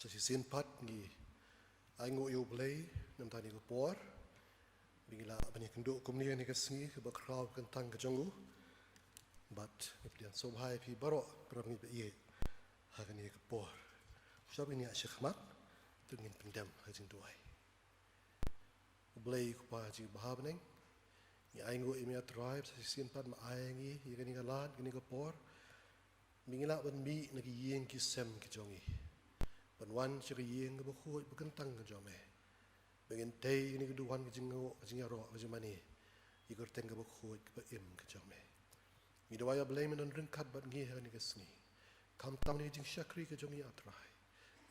sa si sinpat ngi ay ngo yo blay nam tani ko por bingila bani kendo kumni ni kasngi ke bakraw kan tang ka jongu but if dia so hai pi baro prami be ye hagani ka por so bini a shekhmat tungin pendam hajing duai blay ko pa ji bahabneng ni ay ngo imia tribe sa si sinpat ma ay ngi yegani ka lad gani ka por bingila ban mi nagi yeng ki sem ki jongi ban wan chi yeng ka bkhoi bukan tang ka jome bengin tay ni ka duwan ka jingo jingaro ka jimani igor teng ka bkhoi ka im ka jome mi dawaya blame on ringkat bat ngi ha ni ka sni kam tam ni jing shakri ka jongi atrai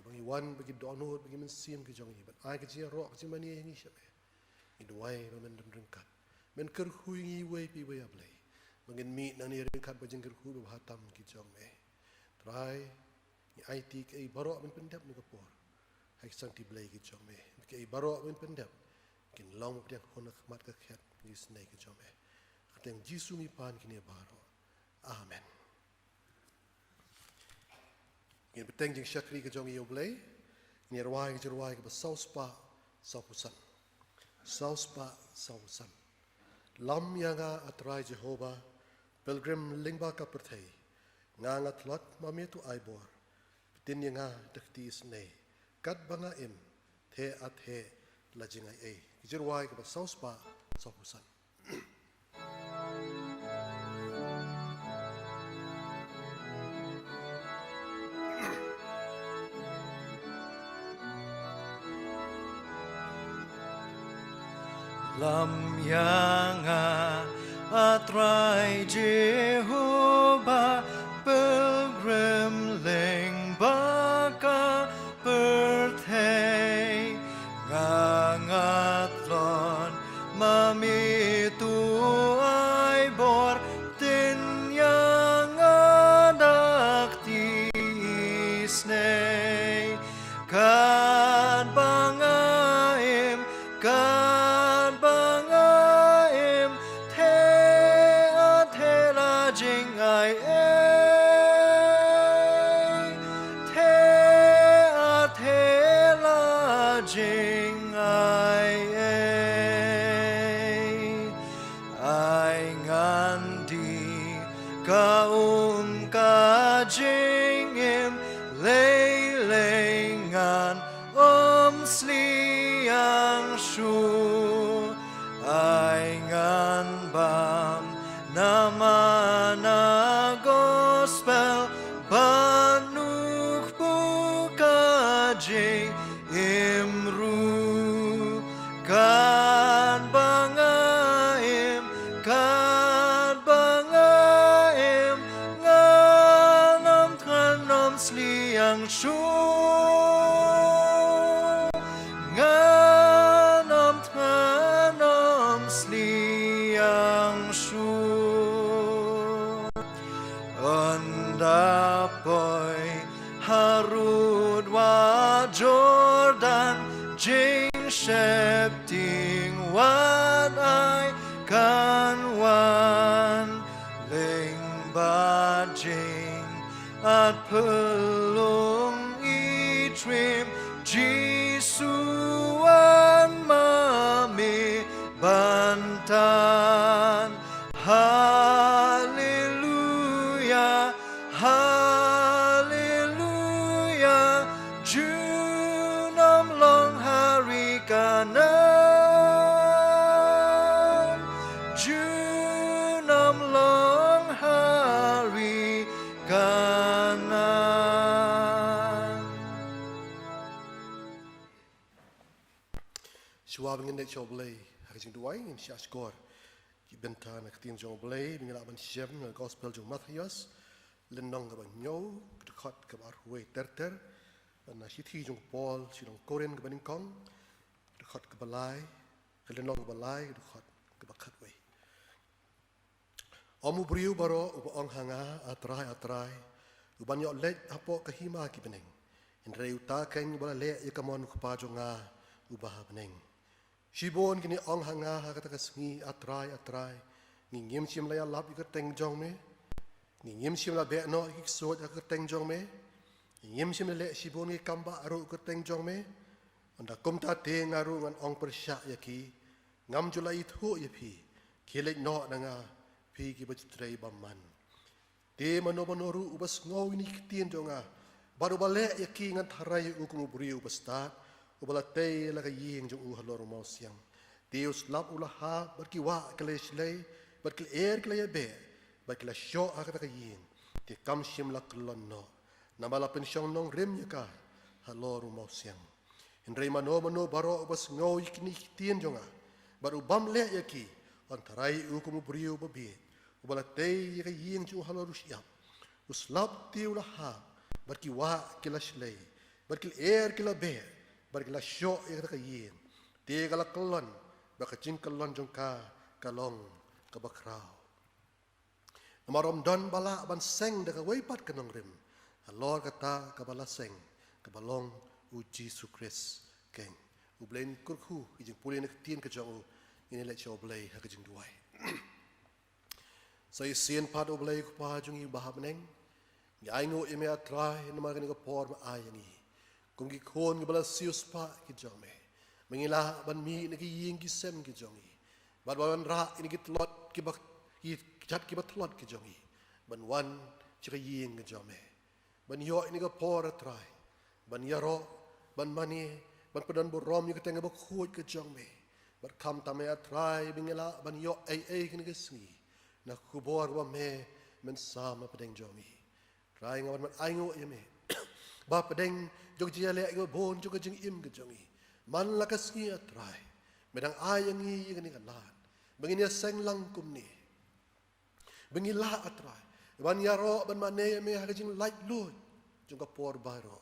bangi wan bagi donot bagi men sim ka jongi ban ai ka jingaro ka jimani ni shame mi dawai ba men ringkat men ker hui ngi wei pi wei ablay mungkin mi nani ringkat bajing kerku berhatam kijong try ni IT ke barok men pendap ni kapor hai sang ti blay kijong ke barok men pendap kin long dia honak mat ka khat ni snai kijong kateng jisu mi pan kini barok amen kin beteng jing syakri kijong yo blay ni rawai ke sauspa saupusan sausan lam yanga atrai Jehovah Pilgrim lingba ka perthai nga thlot mami tu aibor tin nga takti snei kat banga im the athe lajingai ei jirwai ka sauspa saupusan lam yanga atrai Jehovah pilgrim lingba ka perthai ngangatlon mami tu ai bor tin yang adakti snei kan bangaim kan bangaim jing ai the la jing ai ngan di ka ka jing im lei ngan sliang shu ai ngan bam namana gospel banuk buka jing imru kan bangaim nganam tranom sliang shu nganam tranom sliang shu Dapoy harud wa Jordan jing shepting wat I kan wan ling ba jing at pelung itrim Jisuan mami bantan Hallelujah Hallelujah, Junam long hari kanan, Junam long hari kanan. Suwab ngin nek choblay hajing duai in syashkor ki bentan ak tin choblay bingala ban shem gospel jong Matthias lenong ka banyo khot ka bar huai terter na sithi jong Paul sidong Koren ka baning kong khot ka balai ka lenong ka balai khot ka bakhat wei omu briu baro ubong hanga atrai ubanyo let apo ka hima ki beneng in reuta ken bala le yakamon khpa jonga ubah beneng Shibon kini ong hanga kata kasmi atrai ngim chim la lap ik teng jong me ngim chim la be no ik so ak teng jong me Yem sim le sibon ngi kamba aru ke teng jong me. Anda kum ta te ngaru ngan ong persya yaki. Ngam julai itu yapi. Kilek no nanga pi ki bacitrei baman. Te mano-manoru ubas ngau ini kitien jonga. Baru balik yaki ngan tharai ukum ubri ubas tat. Ubalatei laga ying jong uhalor mau siang. Deus lap ulaha berkiwa keleshlei. Berkil kelaya be. Berkila syok akata ying. Te kam sim la kelon no. Namala pensyong nong rim yaka. Halor mau siang. Indrai mano baro ubas ngau ikini kitien jonga. Baru bam le yaki. Antarai ukum ubri ubabi. Ubalatei yaka ying jong halor usyap. Uslap ti ulaha. Berkiwa kelashlei. Berkil kila be. Berkila syok yaka ying. Te kala kelon. Bakacing kelon jong kalong kabakrau. Namarom don bala ban seng deka weipat kenong rim. Halor kata kabala seng kabalong uji sukres keng. Ublain kurku ijing pulin ketien kejong u ini lek chow blai hakajing duai. Saya sien pad oblai kupa jungi bahab neng. Nyaingo ime atrai nama kini kapor ma ayangi. Kungi kon kibala sius pa kejong me. Mengilah ban mi niki ying kisem kejongi. Ban ban ra ini kitlot kibak cat kibat tlot kejongi. Ban wan cika ying kejome. Ban yo ini kapor atrai. Ban yaro ban mani ban padan burom yu ketengah bakhuj kejong me. Ban kam tamai atrai mengilah ban yo kini kesengi. Nak kubor wa me men sama pedeng jongi. Trai ngawan man aingo ya me. Ba pedeng jog jia lek go bon jog jing im kejongi. Man lakas ngi atrai. Medang ayang ngi yang ni kalan. Bengini seng langkum ni. Bengilah atrai. Ban yaro ban mane me hakajing light load. Jungka por baro.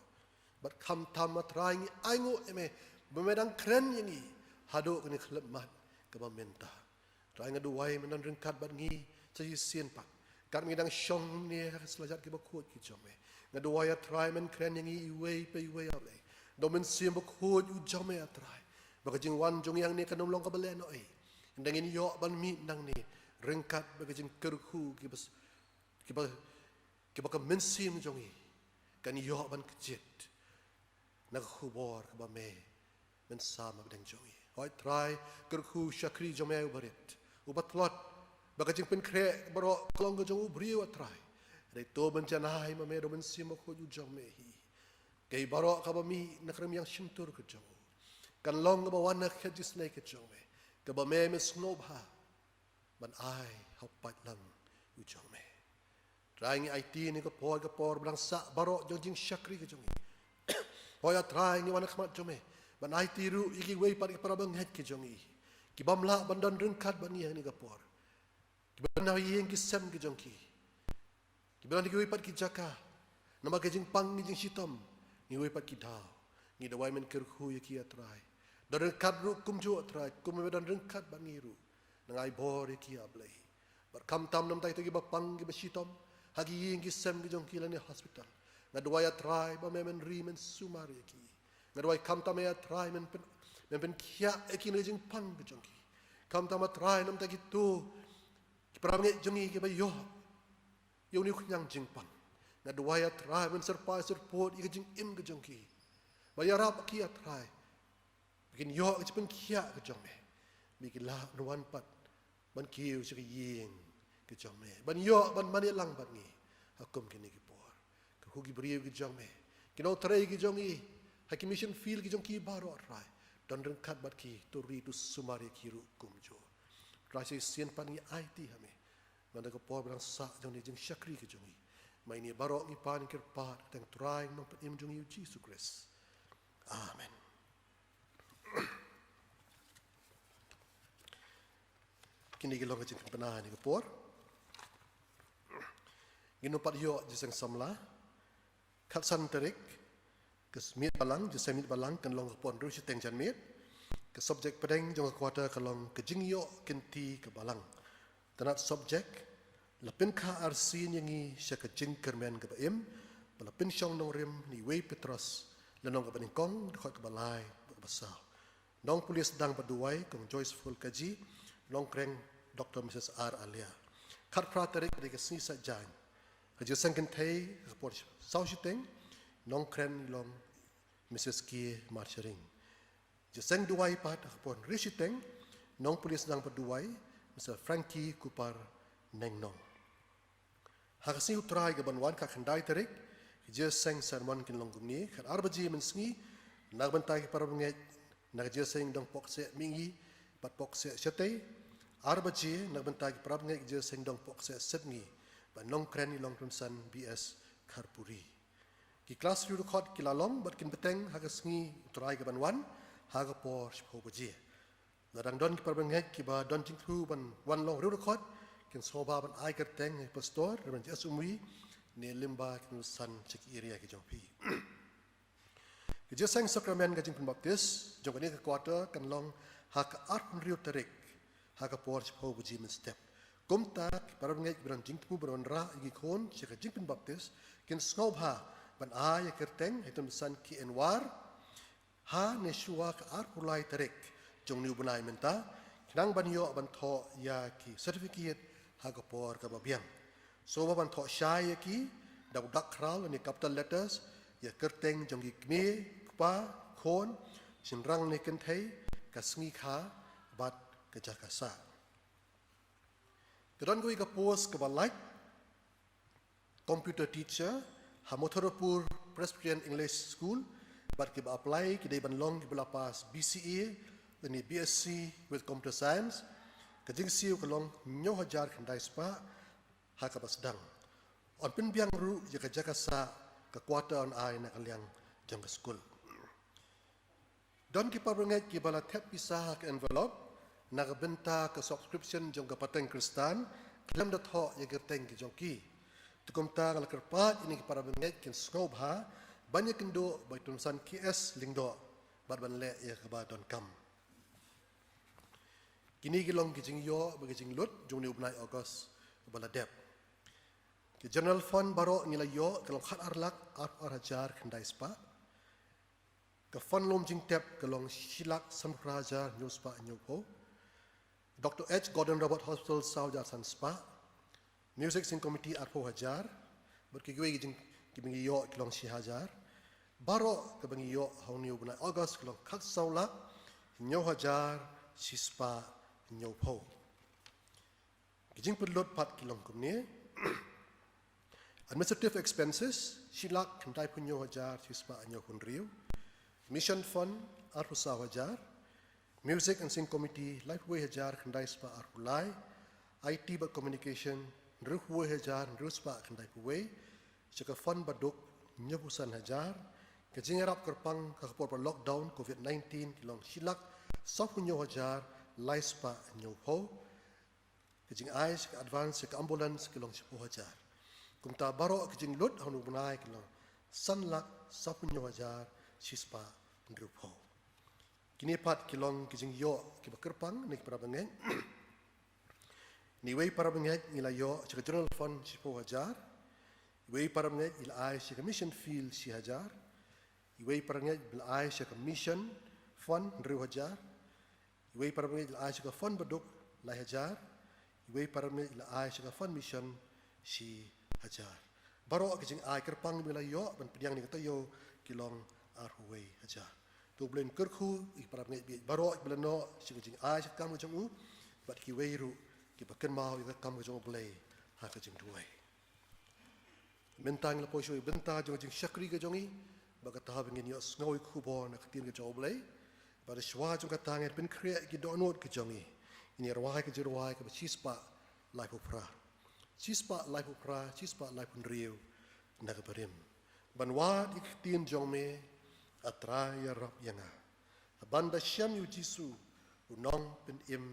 Bat kam tam atrai ngi aingo me. Bemedang keren yang ngi. Hado kini kelemat kebamenta. Trai ngaduai menan ringkat bat ngi. Saya sien pak. Kat ngidang syong ni selajat kibakut kijome. Ngaduai atrai men keren yang ngi iwei pe iwei awle. Domen siam bakut ujame atrai. Bagajing wan jong yang ni kanum long kabalen oi. Ndangin yo ban mi nang ni ringkat bagajing kerhu kibas kibaka mensim jongi. Kan yo ban kejit. Nak khubor kabame men sama bedeng jongi. Hoi try kerhu syakri jome ubarit. Ubatlot bagajing pen kre baro klong jong ubriu atrai. Dai to bencanai mame domen sim bakut ujame hi. Kay baro kabami nakram yang shintur kejong. Kan long kabawan nak kejis naik kejong me. Kabame mes snobha. Ban ai hapat lang ujong me. Trying IT ni kapor berang sa baro jong syakri kejong. Hoya trying ni wanak mat jome. Ban IT ru iki wei pat parabang het kejong. Kibamla bandan rengkat ban yang ni kapor. Kibana yang kisem kejong ki. Kibana ni wei pat kijaka. Nama kejing pang ni jing sitom. Ni wei pat kidau. Ni dawai men kerhu yaki atrai. Dan rengkat ru kum ju atrai. Kum medan rengkat bangiru. Nangai bor yaki ablai. Berkam tam nam tai tagi bapang ki basitom. Hagi ying ki sem ki jong kilani hospital. Ngadawai atrai ba men ri men sumar yaki. Ngadawai kam tam atrai men pen kia yaki ni jing pang ki jong ki. Kam tam atrai nam tagi tu. Ki paranget jongi ki ba yo. Yo ni kunyang jing pang. Ngaduai atrai men serpai serpot ika jing im ke jong ki. Bayarap ki atrai. Bikin yo ke pen kia ke jong me. Bikin la nuan pat. Ban kiu sik ying ke jong me. Ban yo ban mani lang bat ngi. Hakum kini ki por. Ke hugi briu ke jong me. Kinau trai ke jong i. Haki mission feel ke jong ki baro atrai. Dan rengkat bat ki tu ri tu sumari ki ru kum jo. Trai si sien pan ngi IT hame. Manda ke por berang sa jong ni jing syakri ke jong i. Mai ni barok ni pan kirpat teng try nong petim jung yu Jesus Christ. Amen. Kini gilong kecing penahan ni kepor. Gino pat yo jiseng samla. Kat santerik. Kesmit balang jisemit balang kan long kepon ru siteng jan mit. Ke subjek pedeng jong kuata kalong kejing yo kenti ke balang. Tanat subjek lapin ka arsin yangi siya kajing kermen ke baim, lapin siyang nong rim ni Wei Petros, lanong ke baningkong, dekat ke balay, ke basaw. Nong pulis dang paduay, kong Joyceful kaji, nong kreng Dr. Mrs. R. Alia. Kat praterik dari kesini sajan. Kaji sangkin tay, kapor saw siteng, น้องแครนลองมิสเซสกีมาร์ชริงจะเซ็งดูไว้ปัดปนริชิเต็งน้องพลิสดังปัดดูไว้มิสเตอร์แฟรงกี้คูปาร์เน่งน้องหากสิ่งอุตรายกับบันวันขันได้เทริกจะเซ็งสารมันกินลงกุมนี้ขันอาร์บจีมันสงี้นักบันไตปาร์บงเงนักจะเซ็งดงปอกเสมิงยีปัดปอกเสเชตย์อาร์บจีนักบันไตปาร์บงเงจะเซ็งดงปอกเสเซตงี้บันน้องแครนลองทุนสันบีเอสคาร์ปูรีกิคลาสยูรุคอดกิลาลองบัดกินเปตงหากสงี้อุตรายกับบันวันหากปอร์ชโพบจีและดังดอนกิปาร์บงเงกิบาดอนจิงทูบันวันลองรูรุคอดกินโซบาบันไอเกอร์เตงให้ปัสตอร์หรือบันเจสุมีเนลิมบากินสันเช็คเอเรียกิจงพีกิจสังสักราเมนกิจงเป็นบัพติสจงกันนี้ก็ควอเตอร์กันลองหากอาร์คนเรียวเตริกหากปอร์ชโพบจีมันสเต็ปกุมตาปาร์บงเงกิบันจิงทูบันวันระอีกคนเช็คกิจงเป็นบัพติสกินสโนบาบันไอเกอร์เตงให้ตุนสันคีเอ็นวาร์ฮาเนชัวกอาร์ผู้ไลเตริกจงนิวบนายเมนตานังบันโยบันทอยากีเซอร์ติฟิเคตหากปอร์กับเบียงโซบบันทอชายกีดาวดักคราวนี่กัปตันเลตเตอร์สยาเกิดเต็งจงกิกมีปาโคนชินรังในกันไทยกัสงีขาบัดกระจากาซากระดอนกุยกับโพสกับบัลไลคอมพิวเตอร์ทีเชอร์ฮามอทรปูร์ Presbyterian English School บัดกิบอัพไลกิได้บันลงกิบลาปาส BCA และนี่ BSc with Computer Science กระจิงซิวกระลงโยฮจาร์ขันไดสปาหากบัสดังอ่อนเป็นเบียงรู้ยากระจากาซากะควอเตอร์ออนไอนักเลี้ยงจังกสกุลดอนกิปาร์เงกิบลาเทปพิซากับ envelope นักบันตากับ subscription จังกับปัตเตงคริสตันเคลมดัทฮอยากเต็งกิจงกีตุกมตากับกระปัดอินิกิปาร์เงกินสโนบฮาบันยักินโดใบตุนสันคีเอสลิงโดบัดบันเละยากบาดอนกัมกินีกิลงกิจิงโยบกิจิงลุดจงนิวบนายออกัสบลาเดบกิ General Fund บารอนิลายโยกลงขัดอาร์ลักอาร์ฮาจาร์ขันไดสปากับฟันลมจิงเต็บกลงชิลักสัมราจาร์นิวสปานิวโพ Dr. H. Gordon Robert Hospital ซาวจาร์สันสปา Music Sin Committee อาร์โพฮาจาร์บัดกิกวยกิจิงกิบิงโยกลงชิฮาจาร์บารอกับบิงโยฮาวนิวบนายออกัสกลงขัดซาวลักนิวฮาจาร์ชิสปานิวโพกิจิงเป็นลดพัดกิลงกุมนี้ Administrative expenses ชิลักขันได้พุนโยฮาจาร์ชิสปานิวคนริว Mission Fund อาร์พุสาวฮาจาร์ Music and Sing Committee ไลฟ์เวฮาจาร์ขันได้สปาอาร์พุไล IT บัด Communication รุกเวฮาจาร์รุสปาขันได้ผู้เวจะกับฟันบัดดุกนิวพุสันฮาจาร์กิจิงรับกระปังกับปอร์ล็อกดาวน์โควิด-19 กิลงชิลักซอฟพุนโยฮาจาร์ไลฟ์สปานิวโพกิจิงไอซ์กับ Advance กับ Ambulance กิลงชิโพฮาจาร์กุมตาบารอกิจิงลุดฮานุบนายกิลงสันลักซับพุนโยฮาจาร์ชิสปารูปโฮกินีพัดกิลงกิจิงโยกิบักรปังนิกปราบังเงนิเวย์ปราบังเงนิลายโยชิก General Fund ชิโพฮาจาร์เวย์ปราบังเงอิลไอชิก Mission Field ชิฮาจาร์เวย์ปราบังเงอิลไอชิก Mission Fund รูฮาจาร์เวย์ปราบังเงอิลไอชิก Fund บัดดุกไลฮาจาร์เวย์ปราบังเงอิลไอชิก Fund Mission ชิฮาจาร์บารอกิจิงไอกระปังมิลายโยบันเป็นยังนี่ก็ตโยกิลงอาร์ฮเวย์ฮาจาร์ตัวเบลนเกิร์คูอีกปราบเงยบีบารออีกเบลนโนชิกิจิงไอชิกำกระจงอูบัดกิเวรุกิบักเกินมาอีกกำกระจงเบลย์หากระจิงด้วยเบนตังละพอช่วยเบนตาจงจิงชักรีกระจงอีบักกระตาเป็นเงี้ยสโนยคูบอนักตีนกระจงเบลย์บัดชวาจงกระตางเงี้ยเป็นเครียกิดอนวดกระจงอีนี่รวายกระจิรวายกับชีสปะไลฟ์อุปราชีสปะไลฟ์อุปราชีสปะไลฟ์คนเรียวนักบริมบันวาดอีกตีนจงเมอัตรายรับยังไงบันดาเชมยูจิสูอุน้องเป็นอิม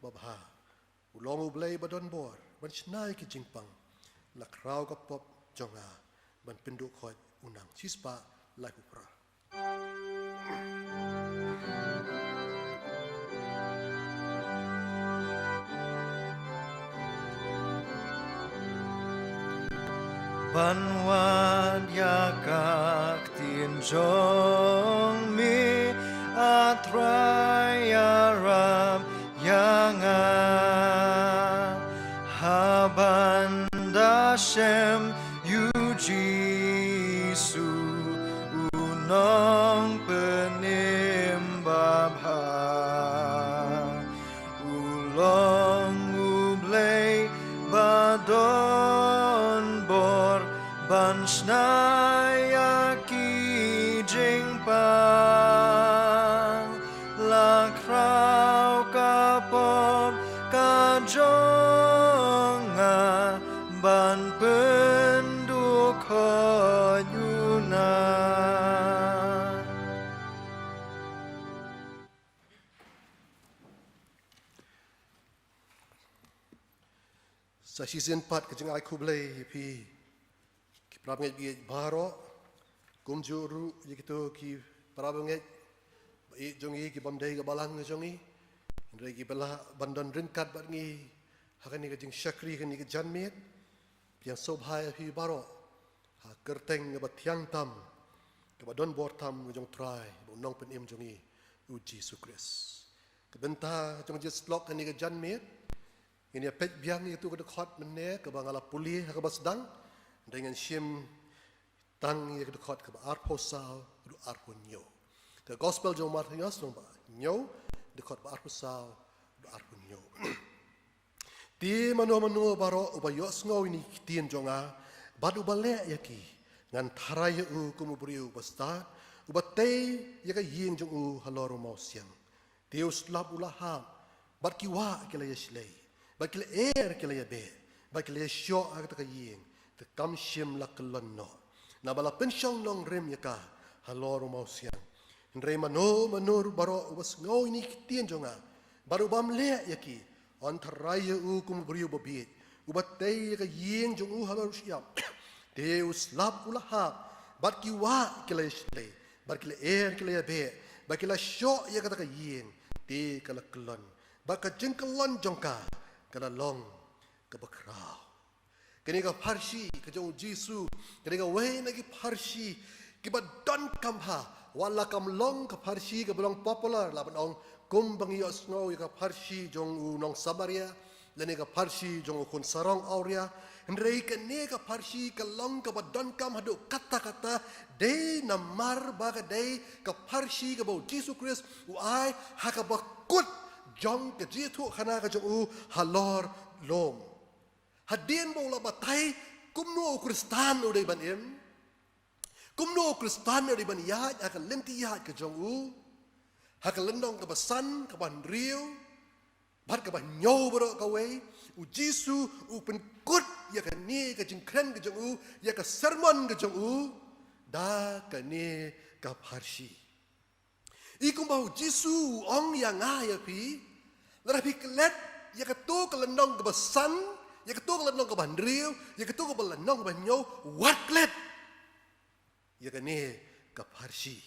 บับฮาอุลองอุเบลย์บัดอนบอร์บันชนายกิจิงปังหลักคราวกับปบจงอาบันเป็นดุคอยอุนังชิสปะไลฟุปราบันวันยากากตีนจงมีอัตรายรับยังไงฮาบันดาเชมยูจิสู don bor ban snaya ki jing pa la krau ka pom ka jonga ban pendu konyuna. Sa season 4 kajang ai kublai pi ki prabnget bi baro kumjuru yikito ki prabnget i jongi ki bamdai ga balang jongi indrai ki bala bandon ringkat bat ngi hakan ni kajing syakri kan ni ke janmet pian sobhai pi baro ha kerteng ga tiang tam ke badon bor tam jong trai nong pen im jongi uji sukres kebenta jong je slok kan ni ke janmet ini pet biang itu ke dekat meneh ke bangala pulih ke basdang dengan sim tang ye ke dekat ke arposal du arponyo ke gospel jo Matius no ba nyo dekat ba arposal du arponyo ti mano baro ubayos ngo ini tien jonga badu bale yaki ngan tharai u kumubriu basta ubatei ye ka ying jong u haloro mausiang deus lab ulaham bat kiwa kila yeslei bakil kila ya be bakil syo ak ta ying te kam shim la kelonno na bala pensyong nong rem yaka halor mau siang re manur baro was ngau ini tien jonga baru bam le yaki antarai u kum briu bobit ubatei ka ying jong u halor siam deus lab ulaha bat ki wa kila shle bakil kila ya be bakil syo yaka ta ying te kala kelon baka jengkelon jongka kana long ke bakrau kini ka parsi ke jong jisu kini ka wei na ki parsi ki badan kamha wala kam long ka parsi ke belong popular la banong kum bangi osno ka parsi jong unong samaria lene ka parsi jong kun sarong auria ndrei ke ne ka parsi ka long ka badan kam hadu kata-kata de namar baga de ka parsi ka bo jisu kris u ai ha ka bakut jong ke jitu khana ka jong halor lom hadien bo la batai kumno kristan o de ban em kumno kristan o de ban ya ka lemti ya ka jong ha ka lendong ka basan ka ban riu bat ka ban nyo bro ka we u jisu u pen kut ya ka ni ka jing kren ka jong ya ka sermon ka jong da ka ni ka parsi ikum bau jisu ong yang ya pi larapi kelet ya ketu kelendong ke besan ya ketu kelendong ke bandriu ya ketu ke belendong ke banyo wat klet ya kene ke parsi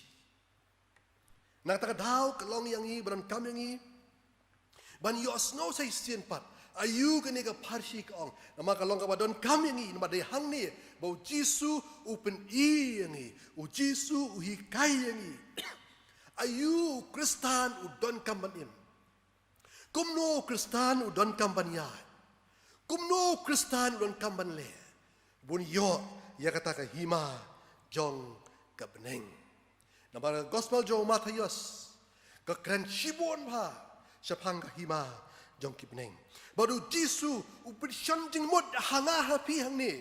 nak tak dau kelong yang i beran kam yang i ban yosno sai sien pat ayu kene ke parsi ke ong nama kelong ke badon kam yang i nama de hang ni bau jisu upen i yang i u jisu u hikai yang i ayu kristan udon kam ban im kumno kristan udon kampanya kumno kristan udon kamban le bun yo ya kata ka hima jong ka beneng nama gospel jo Matius ka kran shibon ba sapang ka hima jong ki beneng baru jisu upin shanjing mod hanga hapi hang ni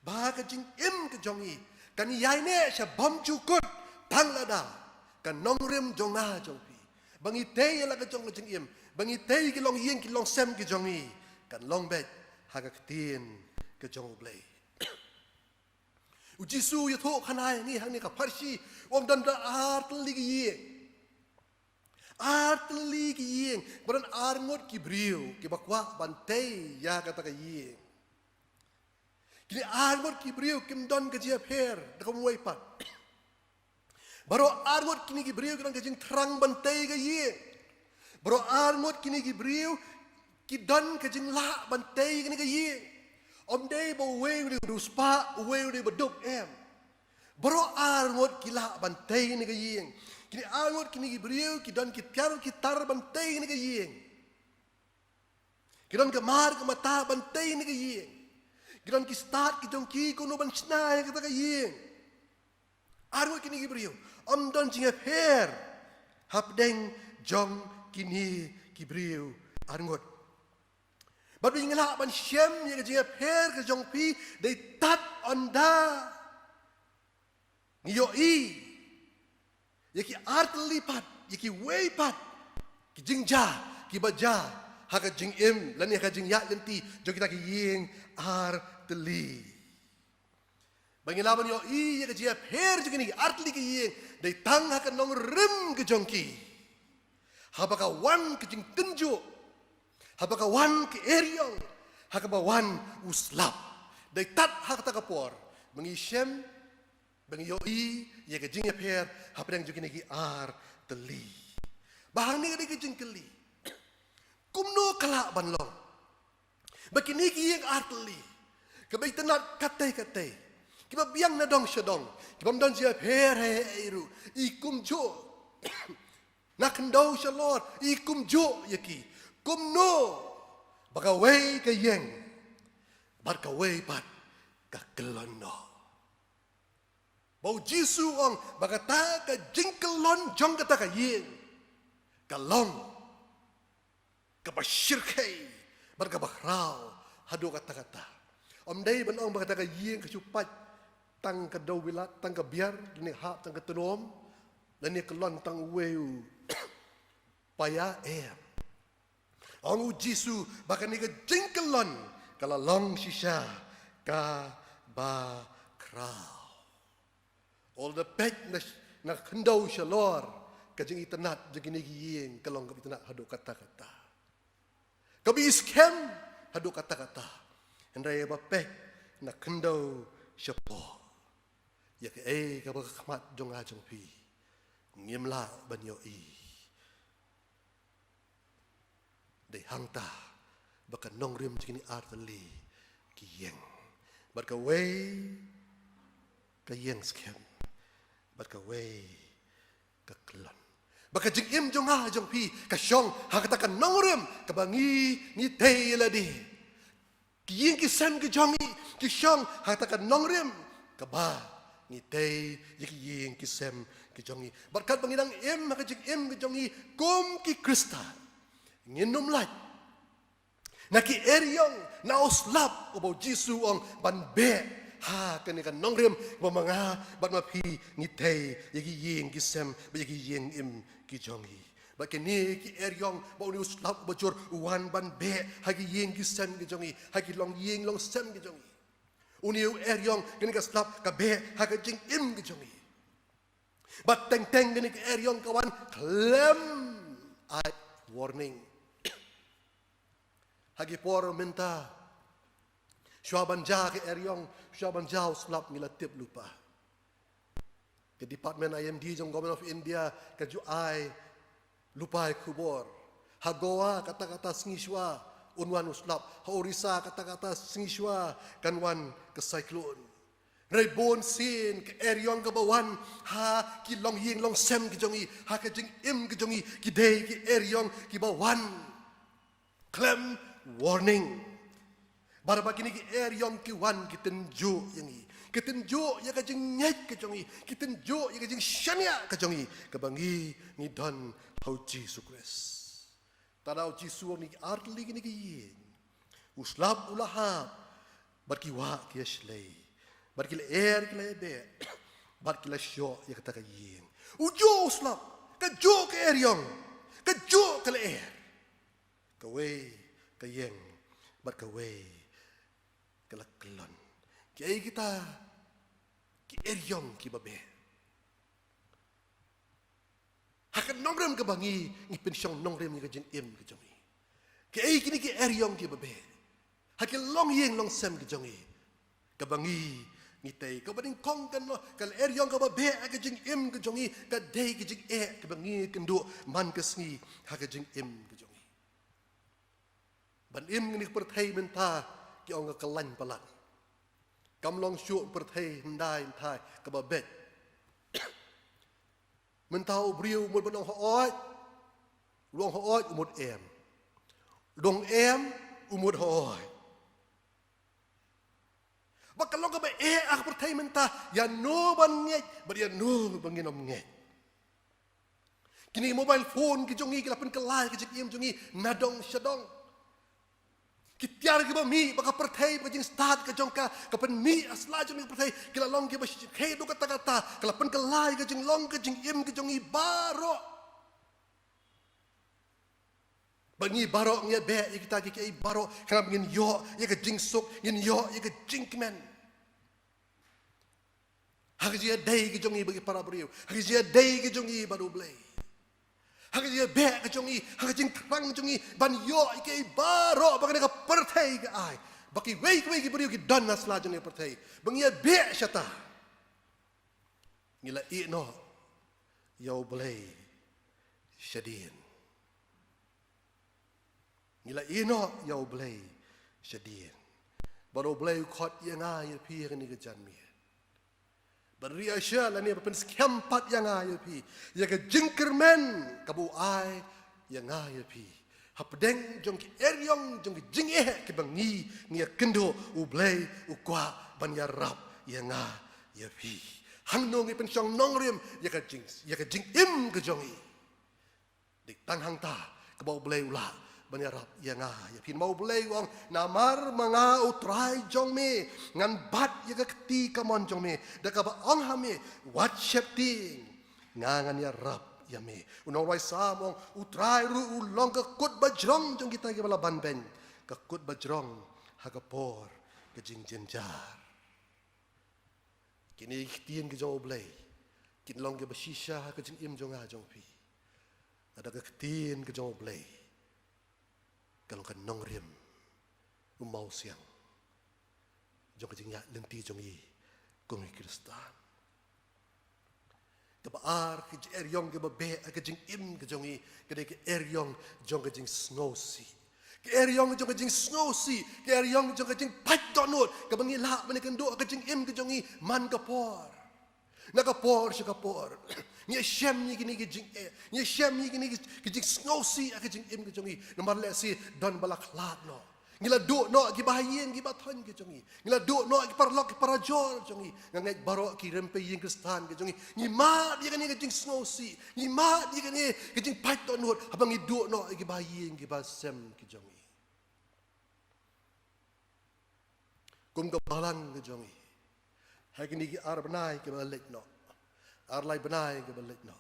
ba ka jing im ka jongi kan yai ne sa bom cukut tang lada kan nongrem jonga jongpi bangi te la ka jong jing im bangi tei ki long yeng ki long sem ki jongi kan long bet haga ktien ke jong blai u jisu ya tho khanai ni hang ni ka parsi om dan da artli ki yeng baran arngot ki briu ki bakwa bantei ya kata ka yeng kini arngot ki briu kim don ke jia pher da kom wei pat baro arngot kini ki briu kan ke jing trang bantei ka yeng bro arngot kini ki briu ki don ke jing la bantei kini ke yi om dei bo we ri du spa we ri baduk em bro arngot ki la bantei kini ke yi kini arngot kini ki briu ki don ki tiar ki tar bantei kini ke yi ki don ke mar ke mata bantei kini ke yi ki don ki start ki jong ki ko no ban snai ke ta ke yi arngot kini ki briu om don jing her hap deng jong kini kibriu arngot บัดวิงละบันเชื่อมยังจะเพรกระจงพีได้ตัดอันดานิโยอียากิอาร์ตลิปัดยากิเวปัดกิจิงจากิบาจาหากจิงและนี่หากจิงยะยันตีจงkita ki yeng artli bangila ban yo i ya ke pher jing ni artli ki yeng dai tang hak nong rim ke jongki habaka wan ke jing tenju habaka wan ke eriong hakaba wan uslap dai tat hak ta kapor bangi shem bangi yo i ya ke jing pher haprang jing ni ki artli bahang ni ke jing keli kumno kala banlong bakini ki yang artli kebai tenat kate kiba biang na dong shadong kibam don jia pher iru ikum jo nak ndau shalor ikum jo yaki kumno bagawai ke yang barkawai pat ka kelono bau jisu ong bagata ka jingkelon jong kata ka yeng kalong kabashirkai berkabahrau hadu kata-kata om dai banong berkata yeng kecupat tang kedau wilat tang kebiar ni hap tang ketenom dan ni kelon tang weu paya ong jisu bahkan ni ke jingkelon kala long shisha ka ba krau all the pet na kendau shalor kajing itanat jegini yeng kalong itanat hadu kata-kata kabi iskem hadu kata-kata hendai bapek nak kendau syapo ya ke ka bakmat jong ajong pi ngimla banyo i de hangta baka nongrim jini artli kiyeng barka wei ka yeng skem barka wei ka klon baka jing im jong ha jong pi ka syong ha katakan nongrem ka bangi ni tei ladi kiyeng ki sem ki jongi ki syong ha katakan nongrem ka ba ni tei yeng ki sem ki jongi berkat bangidang im ha jing im ki jongi kum ki krista nginum laj naki eryong na oslap obo jisu ong ban be ha kan kan nongrem bomanga bat ma phi ni tei yeng ki sem ba yeng im ki jongi ba kini ki eryong ba uni uslap bojor wan ban be ha ki yeng ki sem ki jongi ha ki long yeng long sem ki jongi uni eryong kini ka slap ka be ha ka jing im ki jongi ba teng kini ki eryong kawan klem I warning hagi por menta Syaban jah ke eryong, syaban jah uslap mila tip lupa. Ke Department IMD jong Government of India ke juai lupa kubor. Hagoa kata-kata singishwa unwan uslap. Haorisa kata-kata singishwa kanwan ke cyclone. Rebon sin ke eryong ke bawan ha ki long ying long sem ke jongi ha ke jing im ke jongi ki dei ki eryong ki bawan. Claim warning. Barba kini ki eryong ki wan ki tenjo yangi. Ki tenjo ya ka jing nyek ke jongi. Ki tenjo ya ka jing shania ke jongi. Ke bangi ni don hau Jesu Christ. Tadau Jesu ni artli kini ki yin. Uslap ulahap. Bar ki wa ki ashlei. Bar ki le ki le be. Bar ki la syo ya kata ka yin. Ujo uslap. Ka jo ke eryong. Ka jo ke le Ka wei ka yen. Bar ka wei kelon kiai kita ki eryong ki babe hakan nongrem ke bangi ni pensyong nongrem ni kajin im ke jongi kiai kini ki eryong ki babe hakan long yeng long sem ke jongi ke bangi ni tei ka bading kong kan lo kal eryong ka babe ka jing im ke jongi ka dei ke jing ke bangi kendo man ke sngi ha ka jing im ke jongi ban im ni perthai menta ki ong ka lan palat kam long shu perthai ndai thai ka ba bet men tau briu một bonong hooi long hooi một em dong em một hooi ba ka long ka ba ak perthai menta ya no ban nge ba ya no ban nge nom nge kini mobile phone ki jongi ki lapen kelai ki jik im jongi nadong shadong Kitiar ke mi baka perthai baka jing start ke jongka ka pen mi asla jong perthai kila long ke basi he do kata kala pen kelai ke jing long ke jing im ke jong i baro bangi baro nge be kita ke i baro kana ngin yo ye ke jing suk ngin yo ye ke jing men hagji dai ke jong i bagi para beriu hagji dai ke jong i baru blai hagji be ke jong i hagji trang jong i ban yo ke i baro baka ka perthai ke ai baki wei ke beriu ke dan asla jong i perthai bangi be syata ngila i no yo blai syadin ngila i no yo blai syadin baru blai khot yang ai pi ke ni ke jan mi Beria Asia lah ni berpen skempat yang ayo pi. Ya ke jingkermen kabu ai yang ayo pi. Hapdeng jong ki eryong jong ki jing ke bangi ngia kendo ublay ukwa ban ya rap yang ayo pi. Hang no ngi pen syong nongrem ya ke jing im ke jong i. Dik tang hang ta kabau blay ula ban ya rap yang ayo pi mau blay wong namar manga utrai jong me ngan bat ya keti kamon jong me da ka ba ong ha me what shapting ngangan ya rap ya me unong wai samong utrai ru ulong ka kut bajrong jong kita ke bala ban ben ka kut bajrong ha ka por ke jing jenjar kini tien ke jong blay kin long ke basisha ke jing im jong a jong pi ada ke tien ke jong blay kalau kan nongrem umau siang jong kejingnya lenti jong i kong Kristan kebaar ke eryong ke be ke jing im ke jong i ke eryong jong ke jing snowsi ke eryong jong ke jing snowsi ke eryong jong ke jing pythonut ke bangila menekan do ke jing im ke jong i man kapor nakapor sikapor ni shem ni gini ke jing ni shem ni gini ke jing snowsi ke jing im ke jong i nomor le si don balak lat no ngila do no ki bahayen ki bathon ke jong i ngila do no ki parlok ki parajor jong i ngai baro ki rempe yin Kristan ke jong i ni ma dia gini ke jing snowsi ni ma dia gini ke jing python no abang i do no ki bahayen ki basem ke jong i kum ke balan ke jong i hai kini ki ar benai ke balik no ar lai benai ke balik no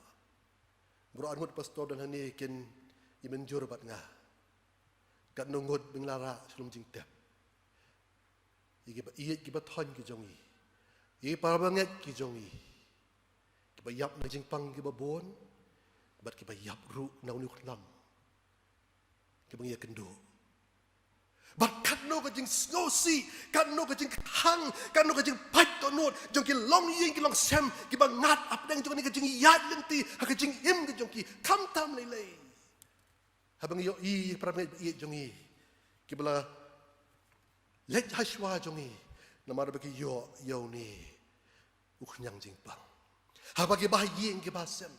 bro angut pastor dan hani ken i menjur bat nga kat nungut binglara selum jing tep i ki bathon ki jong i par banget ki jong i ki bayap na jing pang ki babon bat ki bayap ru na uni khlam ki bangia kendo bat kat no ka jing snowsi kat no ka jing hang kat no ka jing pythonut jong ki long yin ki long sem ki bangat ap deng jong ni ka jing yat lenti ha ka jing im ki jong ki kam tam lei habang yo i pramai i jong i ki bala let hashwa jong i namar bagi yo ni uknyang jing pang ha bagi bah yin ki basem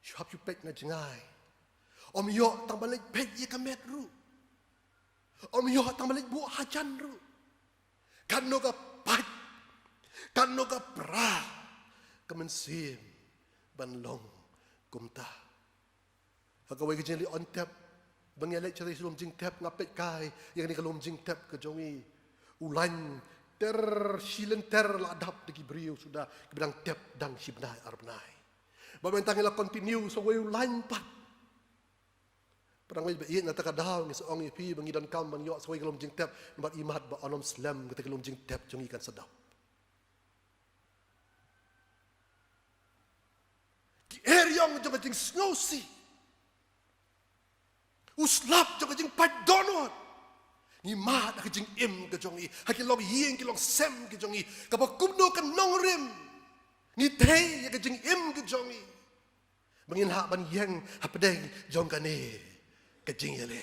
shop you pek na jingai om yo tang balik pek ye ka met ru om yo tang balik bu hajan ru kan no ka pat kan no ka pra kemensim ban long kumta Hakawai ke jeli on tap bangelek cari selum jing tap ngapet kai yang ni kalum jing tap ke jongi ulan ter silen ter ladap deki beriu sudah kebidang tap dang sibnai arbnai bamentang ila continue so we ulan pat perang we be na takadaw ni soong ipi bangi dan kam ban yo so we kalum jing tap numbat imat ba onom slam ketika kalum jing tap jongi kan sedap ki eryong jong jing snowsi uslap jong jing pat donot ni ma da jing im ke jong i ha ki long yin ki long sem ke jong i ka ba kum no kan nong rem ni te ya ke jing im ke jong i bangin ha ban yang ha pedeng jong ka ne ke jing yele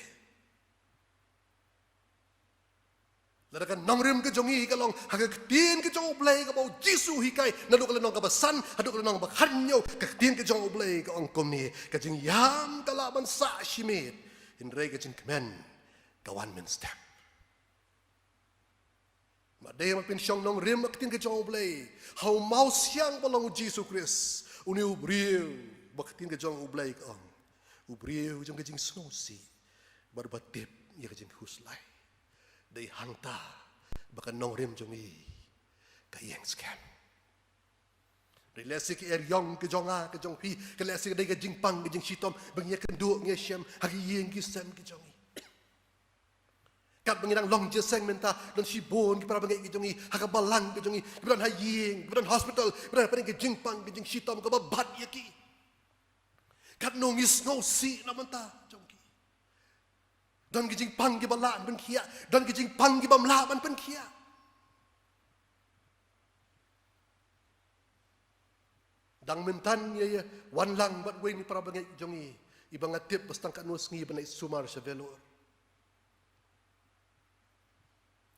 la kan nong rem ke jong i ka long ha ke tin ke jong blai ka ba jisu hi kai na lu ka long ka ba san ha du ka long ba khan nyo ka tin ke jong blai ka ong kom ni ka jing yam ka la ban sa shimit in rega jing kemen kawan men step ma de ma pin syong nong rem ak tin ke jong blai how mau siang balong Jesus Christ uni ubriu bak tin ke jong blai ka ong ubriu jong ke jing snosi bar batip ya ke jing huslai Day hangta baka nong rim jongi kayeng scam. Relasi ke eryong ke jonga ke jong pi ke lesi ke day ke jingpang ke jing shitom bangya kendu nge shem hagi yeng ki sem ke jongi. Kat bangirang long je seng menta dan shibon ke para bangai ke jongi haka balang ke jongi kemudian hayeng kemudian hospital kemudian pada ke jingpang ke jing shitom ke babat yaki. Kat nongis ngosi na menta jongi. Dan ke jingpang ke balaan ben kia dan ke jingpang ke bamlaban ben kia. Dang mentan ya wan lang bat we ni para bangai jongi ibang atip bastang kanus ngi banai sumar sa velor.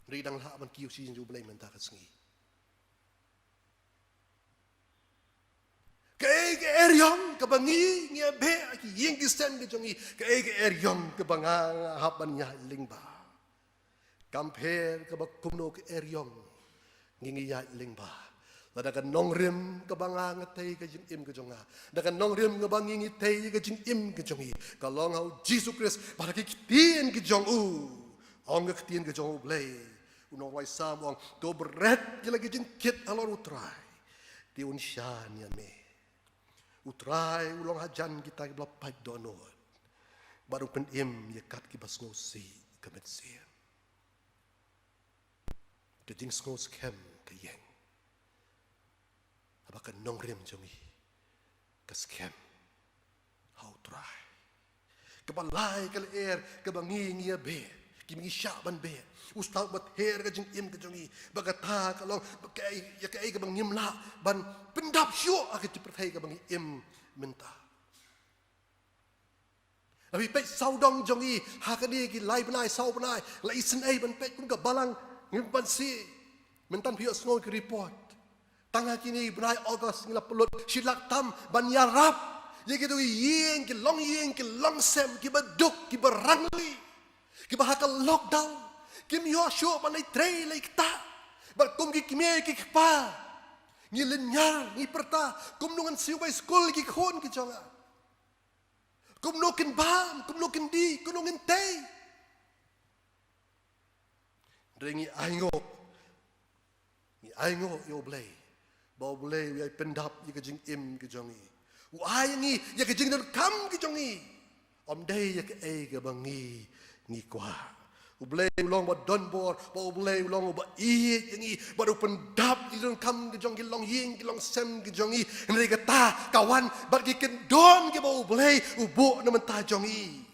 Ridang la man kiu si ju banai menta ka sngi. Ke eryong ka bangi ngi be ki yeng ki sen ke jongi ke eryong ka banga haban nya lingba. Compare ka ba kumno ke eryong ngi ya lingba. Dagan nong rim ka banga ngatay ka jing im ka jonga. Dagan nong rim nga bangi ngitay ka jing im ka jongi. Kalong hau Jesus Christ para kikitien ka jong u. Ong ka kitien ka jong u blay. Unong wai sam ong to beret kila ka jing kit alor utray. Di unsya niya me. Utray ulong hajan kita kiblapay donod. Barong pen im yakat kibas ngosi kametsin. Ka jing ngos kem ka yeng. Baka nong rim jongi kaskem how try kabalay kal kabangi ngia be kimi shaban be ustaw bat her ka jing im ka jongi baga ta kalong kai ya kai ka bangim la ban pendap syo akit perthai ka bangi im menta abi pe saudong jongi hakani ki lai banai sau banai lai sen ai ban pe kun ka balang ngim ban si mentan pio sngo ki report tangga kini berai August ngila pelut silak tam ban yarap ye gitu yeng ki long sem ki baduk ki barangli ki bahakal lockdown kim yo sho banai trei lai kita bar kum ki kime ki pa ngi lenyar ngi perta kum nungan siwai school ki khon ki jonga kum nokin bam kum nokin di kum nungin tei rengi aingo yo blay Bau boleh we pendap ye kejing im ke jongi. Wai ngi ye kejing dan kam ke jongi. Om dei ye ke ke bangi ngi kwa. U boleh ulong ba don bor, bau boleh ulong ba i ngi baru pendap ye dan kam ke jongi long ying ke long sem ke jongi. Nri kata kawan bar ki kendon ke bau boleh ubo na menta jongi.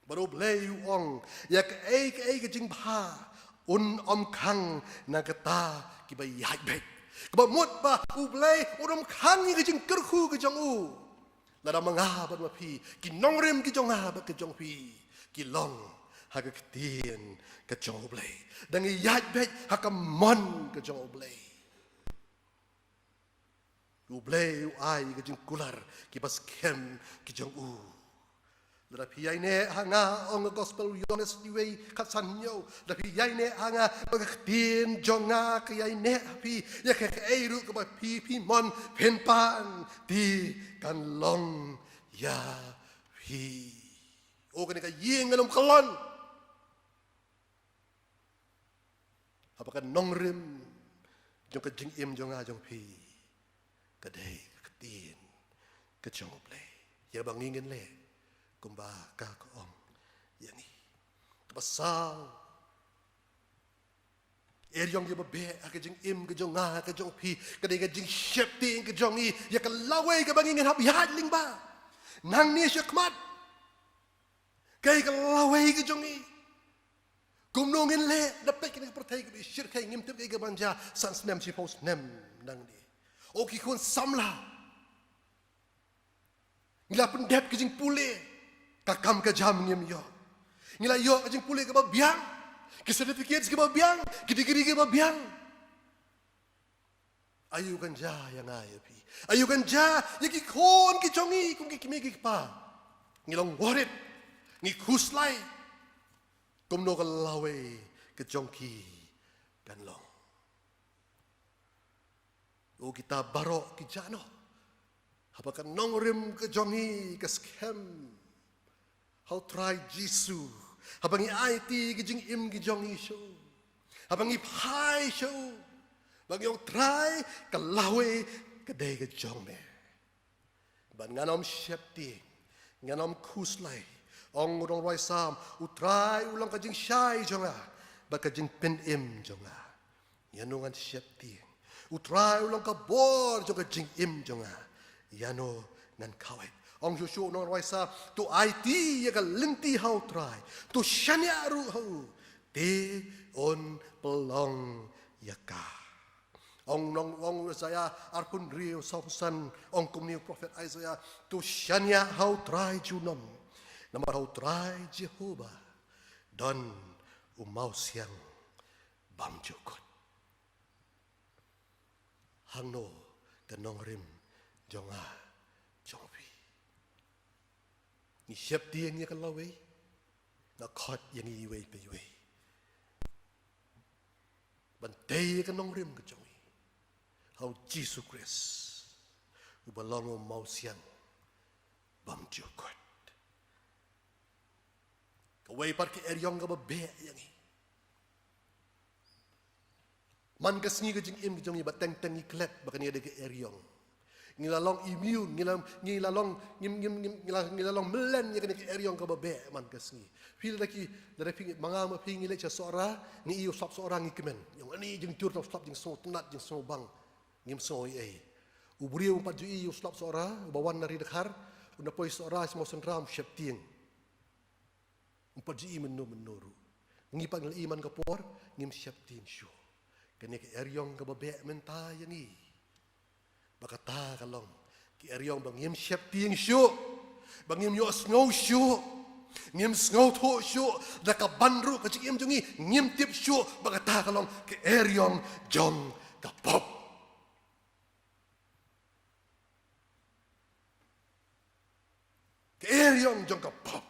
Baru boleh uong ye ke kejing ba om kang na kata kiba yai bek kiba mut ba ublay kang ni kajing kerhu ke jong u lada mangabat ma pi ki nongrim ki jong ha ba ke jong pi ki long ha ke tien ke jong ublay dang yai bek ha ka mon ke jong ublay ai ke jing kular ki bas kem ki jong u Lada piyay ne hanga ong gospel yones diway katsanyo. Lada piyay ne hanga magkatin jonga kayay ne api. Ya kakairu ka ba pi mon penpan di kanlong ya pi. O kani ka ying alom kalon. Apakah nongrim jong ka jing im jonga jong pi. Kaday katin ka jong play. Ya bangingin le. Kumba ka koong yani pasal eryong ye babe akajing im ke jong nga ke jong pi kadai kajing shepting ke jong i ya ka lawe ka bangin hab yad ling ba nang ni syakmat kai ka lawe ke jong i kumnongin le dapat kini pertai ke syir kai ngim tip ke banja sans nem si post nem nang di o ki kun samla ngila pendep ke jing pule kakam ke jam ngim yo ngila yo ajing pule ke babiang ke certificate ke babiang ke degree ke babiang ayu ganja yang ayo pi ayu ganja yaki kon ki chongi kum ki kimi ki pa ngilong warit ngi khuslai kum no kalawe ke chongki kan long o kita barok ki jano apakah nongrim ke jongi ke scam how try Jisu Habang IT gijing im gijong isu. Habang ipai isu. Bang yung try kalawe kadai gijong me. Ban nganom syepti. Nganom kuslay. Ong urong roy sam. Utray ulang kajing syai jonga. Ba kajing pen im jonga. Yanungan syepti. Utray ulang kabor jonga jing im jonga. Yano ngan kawet. Ong Joshua nong roy sa tu IT ya ka lenti hau try tu shanya ru hau te on pelong ya ka ong saya arpun rio samsan ong kumni prophet Isaiah tu shanya hau try junom nama hau try Jehovah don umau siang bam jukot hangno kanong rim jonga jongpi ni siap dia ni kalau wei nak khot yang ni wei pe wei bantai kan nong rim ke jongi how Jesus Christ ubalong mau siang bam jukot ka wei par ke eryong ka be yang ni man ka sngi ke jing im ke jongi bateng teng ni klet bakani ada ke eryong ngilalong immune ngilalong melen ya kena ke eryong ka babe man kasni fil laki dari pingi manga ma pingi le cha sora ni iu sop seorang ikemen yang ani jeng tur sop jeng so tenat jeng so bang ngim so ei ubriu pat ju iu sop sora bawan nari dekhar unda poi sora semua senram syepting umpat ji menuru ngipang iman ka por ngim syepting syu kena ke eryong ka babe menta yang ni bakata kalong ki eryong bangim syap ting syu bangim yo snow syu ngim snow tho syu da ka banru ka chikim jungi ngim tip syu bakata kalong ki eryong jong ka pop ki eryong jong ka pop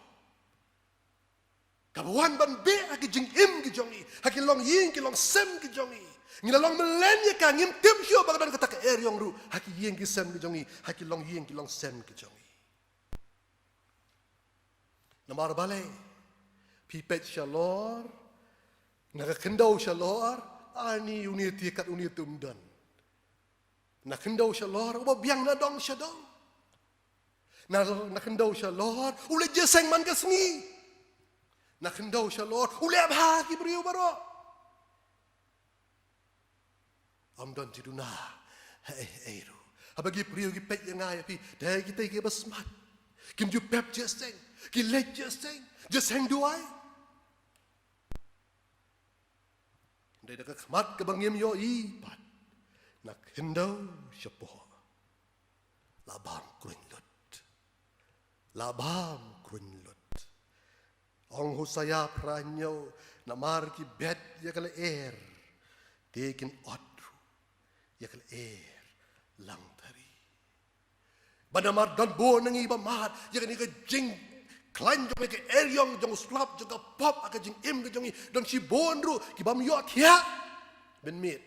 ka wan ban be ki jing im ki jongi hakilong yin ki long sem ki jongi ngilalong melenya ka ngim tim syo bagadan kata ke eryong ru haki yeng ki sem ki jongi haki long yeng ki long sem ki jongi namar bale pipet shalor naga kendau shalor ani uniti kat unitum dan na kendau shalor uba biang na dong shadong na kendau shalor ule jeseng man kasngi na kendau shalor ule abha ki brio baro amdan tiduna eiru abagi priu ki pet yang ai pi dai kita ki basmat kim ju pep jesteng ki let jesteng duai dai dak khmat ke bangim yo i pat nak hendau syapo labam kruin lut ong husaya pranyo namar ki bet ya kale air tekin ot yakal lang tari banamar dan bo nangi ba mat yakan ka jing klan jong ke eryong jong slap jong ka pop aka jing im ke jongi don si bonru ki bam yo thia ben mit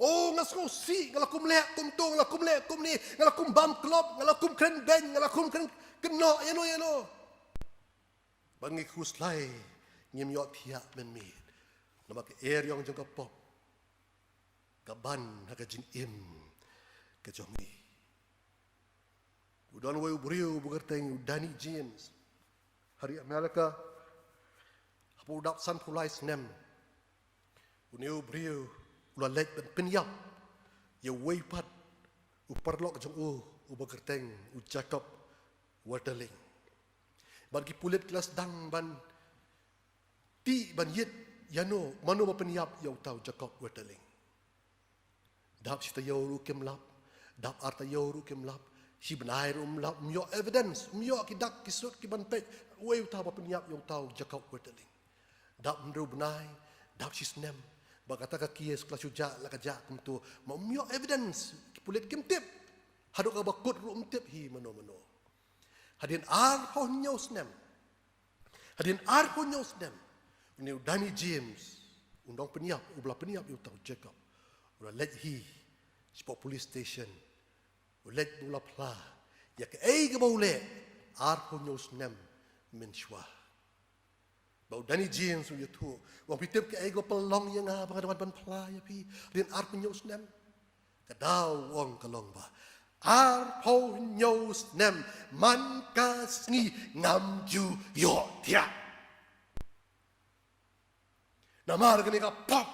oh ngasko si ngalakum le kum tong ngalakum le kum ni ngalakum bam klop ngalakum kren ben ngalakum kren keno yano bangi kuslai ngim yo thia ben mit nama ke eryong jong ka pop kaban haka jing im ke jongi udon way ubriu bugerteng Danny James hari Amerika hapu dap san pulai snem uniu ubriu ula let ben penyap ye way pat uparlok jong u bugerteng u Jacob Waterling ban ki pulit kelas dang ban ti ban yet yano mano ba penyap yau tau Jacob Waterling dap sita yoru kemlap dap arta yoru kemlap si benai lap myo evidence myo kidak kisut ki banpet we ta ba penyap yang tahu Jacob Waterling dap mru benai dap si snem bagata ka kies kelas uja la ka ja kum tu myo evidence pulit kim tip hadok ka bakut rum tip hi mano hadin ar honyo snem ni Danny James undang penyap ubla penyap yang tahu Jacob let he spot police station let bula pla ya ke ei ke bole ar honyo snem menshwa. Bau dani jien su yutu. Wang pitip ke ego pelong yang nga bang ban playa pi. Rin ar penyos nem. Kadau wong kalong ba. Ar po nyos nem man kas ngi ngam ju yo tia. Namar gani ka pop.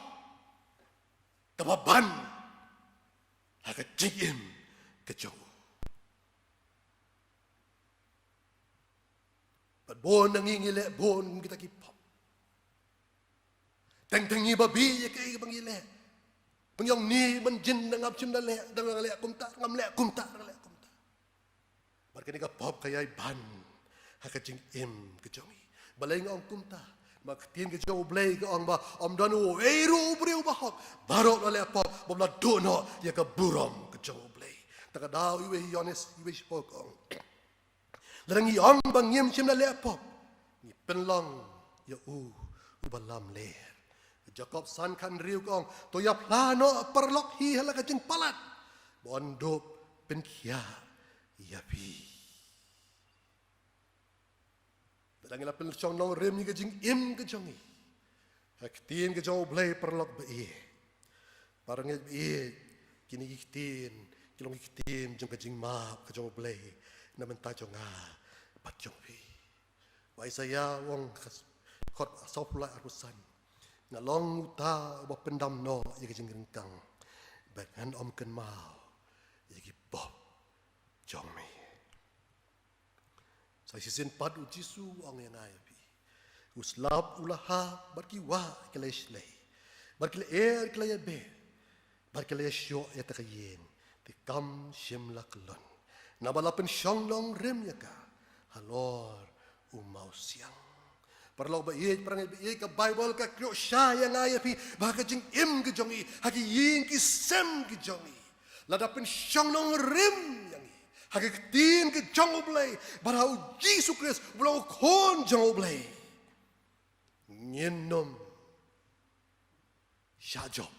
Kababan. Haka jingim kejong. But bon nangingile bon kita kipop. Teng-tengi babi ya kaya bangile. Pengyong ni menjin ngam chim da le dang le kumta ngam le kumta le kumta. Barka ni ka pop kaya ban haka jing im kejongi. Balay ngong kumta mak tin ke jo blay ke ong ba om danu eru breu ba hok barok le pop bobla dono ya ka burom ke jo blay. Taka daw iwe yones iwe spok ong. Larang ong bang yim chim le pop. Ni penlong ya balam le. Jacob san kan riu kong to ya plano perlok hi hala ka jing palat bondop pen kia ya pi Tadang ila pen chong nong rem ni ka jing im ka jongi hak tin ka jong blay perlok ba e parang e kini iktin kilong iktin jong ka jing ma ka jong blay na menta jong pat jong pi wai saya wong khot sopla arusan ngalong ta ba pendam no yagi jing ringkang bakan om ken mau yagi bob jong mi sai sisin pat u jisu ong yang ai pi uslap ulaha barki wa kelesh lei barki er klaya be barki le sho ya takayen ti kam shim laklon na balapen shong long rem yaka halor umau siang Perlu baik perang baik ke Bible ke kyo saya ngaya pi bahkan jing im ke jongi haki ying ki sem ke jongi ladapin syong nong rim yangi haki tin ke jong oblay barau Jesus Christ belau kon jong oblay nyenom syajop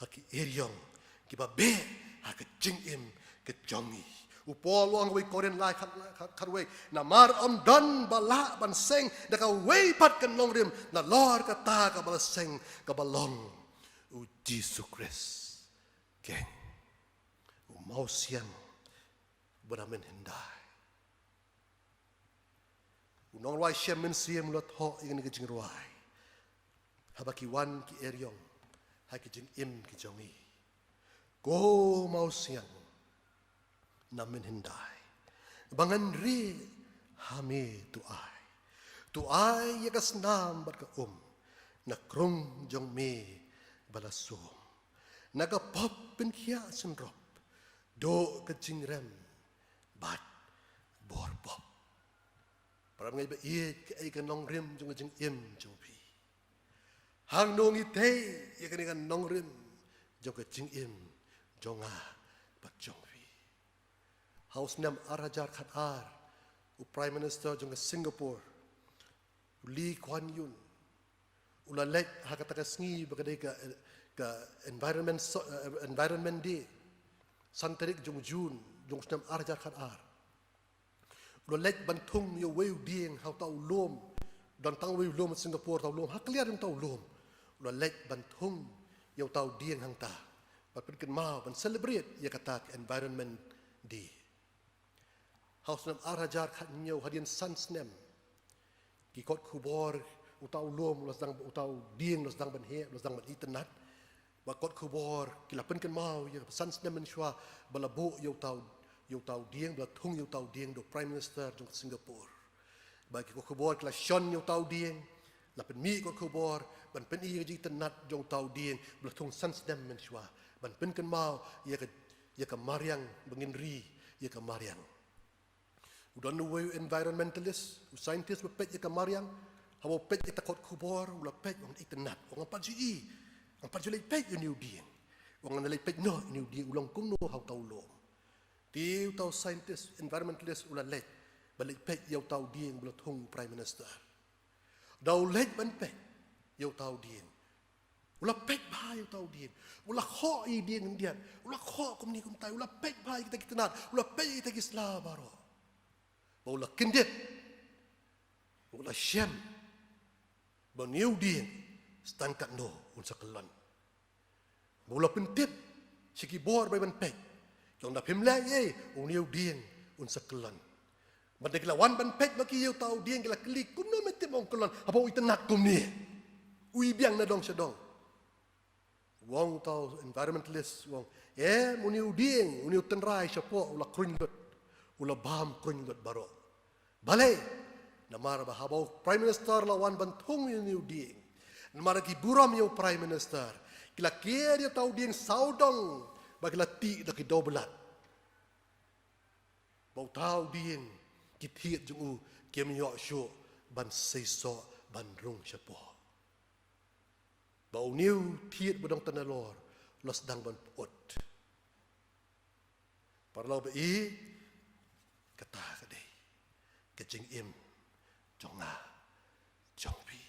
haki eryong ki babe haki jing im ke jongi Upol luang wei koren lai kat wei na mar om don bala ban seng da ka wei pat kan long rim na lor ka ta ka bala seng ka balong u Jesus Christ ken u mau siang benamen hendai u nong wai shem men siem lot ho ingin ke jing ruai habaki wan ki eryong ha ki jing im ki jongi go mau siang namin hindai bangan ri hami tu ai yakas nam barka na krung jong mi balasum naga pop pen kia senrop do ke jingrem bat bor pop para ngai ba ye ke ai kan nong rim jong jing im jong pi hang nong i te ye kan nong rim jong ke jing im jong bat jong House nam arajar khat ar u Prime Minister jong Singapore Lee Kuan Yew ula lek hakata ka sngi bagade ka environment day santarik jong June jong nam arajar khat ar ula lek bantung yo weu ding how tau lom dan tang weu lom Singapore tau lom hakliar jong tau lom ula lek bantung yo tau ding hang ta but pen mau ban celebrate ya kata environment day House nam arajar khat nyau hadian sans nem ki kot kubor utau lom los dang utau ding los dang ban he los dang ban internet ba kot kubor ki lapen kan mau ya sans nem men shwa balabu yo tau ding bla thung yo tau ding do Prime Minister jong Singapore ba ki kot kubor kla shon yo tau ding lapen mi kot kubor ban pen i ji internet jong tau ding bla thung sans nem men shwa ban pen kan mau ya ka mariang bangin ri ya ka mariang Udan nuwe environmentalist, scientist bepet ya kamariang, hawa pet ya takot kubor, ula pet wang internet, wang apa ji, wang apa ji pet ya new ding, wang nalai pet no new ding ulang kung no hau tau lo, tiu tau scientist, environmentalist ula let, balik pet ya tau ding bela thung Prime Minister, dau let ban pet ya tau ding, ula pet bah ya tau ding, ula kho i ding dia, ula kho kum ni kum tai, ula pet bah kita nat, ula pet kita kisla baro. Baula kindet Ula syam. Baniu ding stangkat no unsa kelan. Mula pentip siki bor bai ban pek. Jong na pim lai uniu ding unsa kelan. Bandai kila wan ban pek maki eu tau ding kila klik kum no mete mong kelan. Apa ui tenak kum ni. Ui biang na dong sedong. Wong tau environmentalist wong uniu ding uniu tenrai syapo ula krunyot ula bam krunyot baro. Balai namar bahabau prime minister lawan bantung uniu ding. Namar ki buram eu prime minister. Kila kia dia tau ding saudong bagila ti dak dobelat. Bau tau ding kithiet jungu kem yo shu ban seiso ban rung syapo. Bau niu thiet bodong tanalor los dang ban pot. Parlau bei kata kadai kejing im jonga jongpi.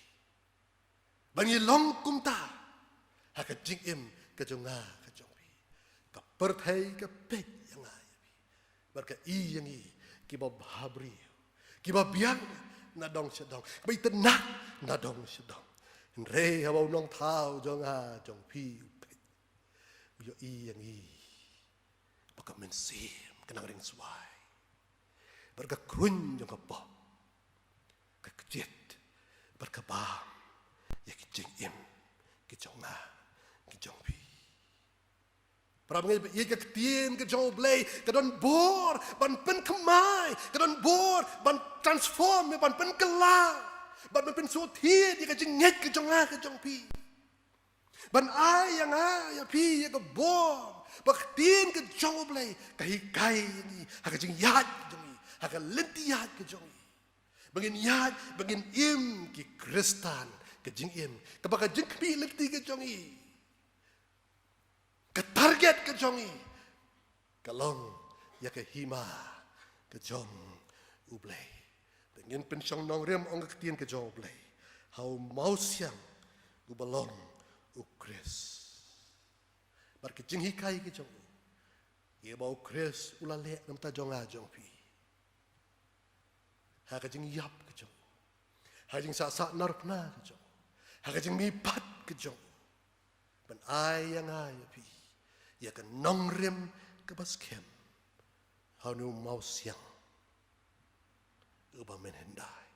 Bangi long kumta ha kejing im kejonga kejongpi. Ka perthai ka pek yang ai. Barka i yang i kiba bhabri. Kiba biang na dong sedong. Bai tenak na dong sedong. Rei habau nong thao jonga jongpi. Yo i yang i. Baka mensim kenang ring suai. Barka krun jong ka pop. Ka kjet barka bam. Ya kijing im kijonga kijongpi. Pramngai ye ka tien ka jong blai ka don bor ban pen kemai ka don bor ban transform ban pen kela. Ban pen so thie di ka jing nget ka jonga ka jongpi. Ban ai yang ai ya pi ye ka bor bak tien ka jong blai ka hikai ni ha ka jing yat ka jongi ha ka lentiat ka jongi. Bangin yat bangin im ki kristan ka jing im ka baka jing pi lenti ka jongi. Ka target ka jongi. Kalong ya ka hima ka jong ublay. Ngin pensyong nong rem ong ketien ke jong blay. Hau mau siang u balong u kris. Bar ke jing hikai ke jong. Ia bau kris ula lek nam ta jong a jong pi. Ha ke jing yap ke jong. Ha jing sa narp na ke jong. Ha ke jing mi pat ke jong. Ban ai yang ai pi. Ia ke nong rem ke bas kem. Hau nu mau siang. Uba men hendai.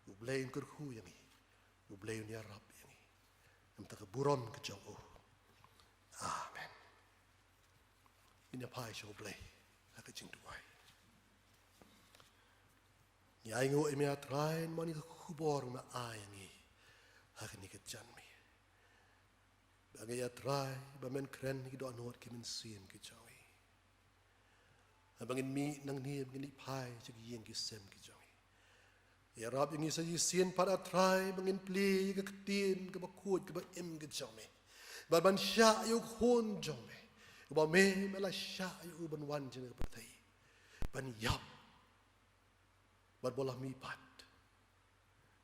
Ublain kerhu yang ini. Ublain ya Rab yang ini. Nam tak buram ke jauh. Amen. Ini apa yang ublai? Aku jing duai. Ni aingu emi atrain mani kubor ma ayang ini. Aku ni kejan mi. Bagai atrai bamen keren ni do anot kimin sim ke jauh. Bangin mi nang ni bangin pai segi yang kisem ki jongi. Ya Rab yang isa sien pada try bangin pli ke ketin ke bakut ke em ke jongi. Ba ban sya yu khon jongi. Ba me mela sya yu ban wan jeng ke patai. Ban yap. Ba bola mi pat.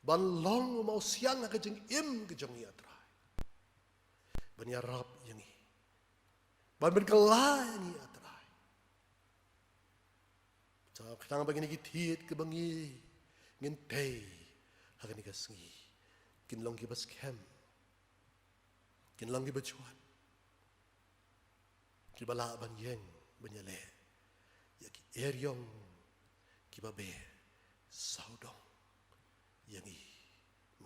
Ban long mau siang ke jeng em ke jongi atrai. Ban ya Rab yang i. Ban ben kelai ni atrai. Kadang begini kita ke bangi ngintei akan dikasih kinlong kita scam kinlong kita cuan kita bala bangyeng banyale ya ki eryong kita be saudong yang i